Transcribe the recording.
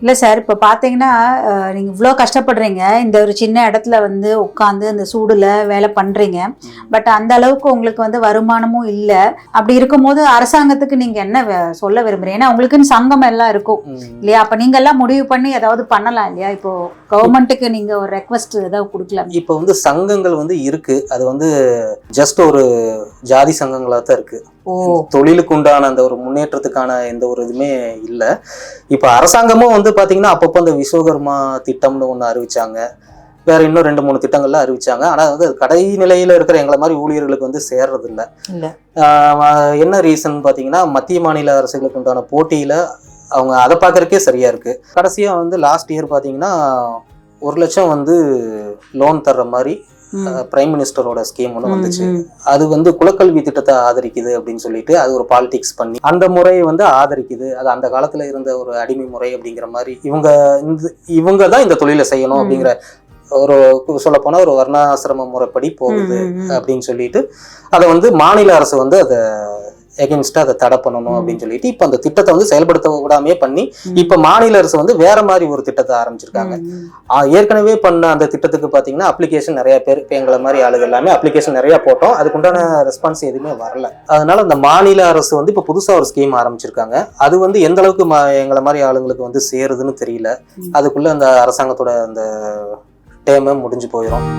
இல்லை சார், இப்போ பார்த்தீங்கன்னா நீங்கள் இவ்வளோ கஷ்டப்படுறீங்க, இந்த ஒரு சின்ன இடத்துல வந்து உட்காந்து அந்த சூடில் வேலை பண்ணுறீங்க. பட் அந்த அளவுக்கு உங்களுக்கு வந்து வருமானமும் இல்லை. அப்படி இருக்கும்போது அரசாங்கத்துக்கு நீங்கள் என்ன சொல்ல விரும்புறீங்க? ஏன்னா உங்களுக்குன்னு சங்கம் எல்லாம் இருக்கும் இல்லையா? அப்போ நீங்கள் எல்லாம் முடிவு பண்ணி ஏதாவது பண்ணலாம் இல்லையா? இப்போ கவர்மெண்ட்டுக்கு நீங்கள் ஒரு ரெக்வஸ்ட் ஏதாவது கொடுக்கலாம். இப்போ வந்து சங்கங்கள் வந்து இருக்கு, அது வந்து ஜஸ்ட் ஒரு ஜாதி சங்கங்களாக தான் இருக்கு. தொழிலுக்கு உண்டான அந்த ஒரு முன்னேற்றத்துக்கான எந்த ஒரு இதுவுமே இல்லை. இப்போ அரசாங்கமும் வந்து பார்த்தீங்கன்னா அப்பப்போ அந்த விஸ்வகர்மா திட்டம்னு ஒன்று அறிவிச்சாங்க, வேற இன்னும் 2-3 திட்டங்கள்லாம் அறிவிச்சாங்க. ஆனால் வந்து கடைநிலையில் இருக்கிற எங்களை மாதிரி ஊழியர்களுக்கு வந்து சேர்றது இல்லை. என்ன ரீசன் பார்த்தீங்கன்னா, மத்திய மாநில அரசுகளுக்கு உண்டான போட்டியில் அவங்க அதை பார்க்கறக்கே சரியா இருக்கு. கடைசியாக வந்து லாஸ்ட் இயர் பார்த்தீங்கன்னா 1 லட்சம் வந்து லோன் தர்ற மாதிரி பிரைம் மினிஸ்டரோட ஸ்கீம் ஒன்று வந்துச்சு. அது வந்து குலக்கல்வி திட்டத்தை ஆதரிக்குது அப்படின்னு சொல்லிட்டு அது ஒரு பாலிடிக்ஸ் பண்ணி அந்த முறையை வந்து ஆதரிக்குது. அது அந்த காலத்துல இருந்த ஒரு அடிமை முறை அப்படிங்கிற மாதிரி இவங்க தான் இந்த தொழிலை செய்யணும் அப்படிங்கிற ஒரு சொல்ல போனா ஒரு வர்ணாசிரம முறைப்படி போகுது அப்படின்னு சொல்லிட்டு அதை வந்து மாநில அரசு வந்து அதை எகென்ஸ்டா அதை தடை பண்ணணும் அப்படின்னு சொல்லிட்டு இப்ப அந்த திட்டத்தை வந்து செயல்படுத்த விடாமே பண்ணி இப்ப மாநில அரசு வந்து வேற மாதிரி ஒரு திட்டத்தை ஆரம்பிச்சிருக்காங்க. ஏற்கனவே பண்ண அந்த திட்டத்துக்கு பாத்தீங்கன்னா அப்ளிகேஷன் நிறைய பேர், இப்ப எங்களை மாதிரி ஆளுகள் எல்லாமே அப்ளிகேஷன் நிறைய போட்டோம், அதுக்குண்டான ரெஸ்பான்ஸ் எதுவுமே வரல. அதனால அந்த மாநில அரசு வந்து இப்ப புதுசா ஒரு ஸ்கீம் ஆரம்பிச்சிருக்காங்க. அது வந்து எந்த அளவுக்கு எங்களை மாதிரி ஆளுங்களுக்கு வந்து சேருதுன்னு தெரியல. அதுக்குள்ள அந்த அரசாங்கத்தோட அந்த டேம் முடிஞ்சு போயிடும்.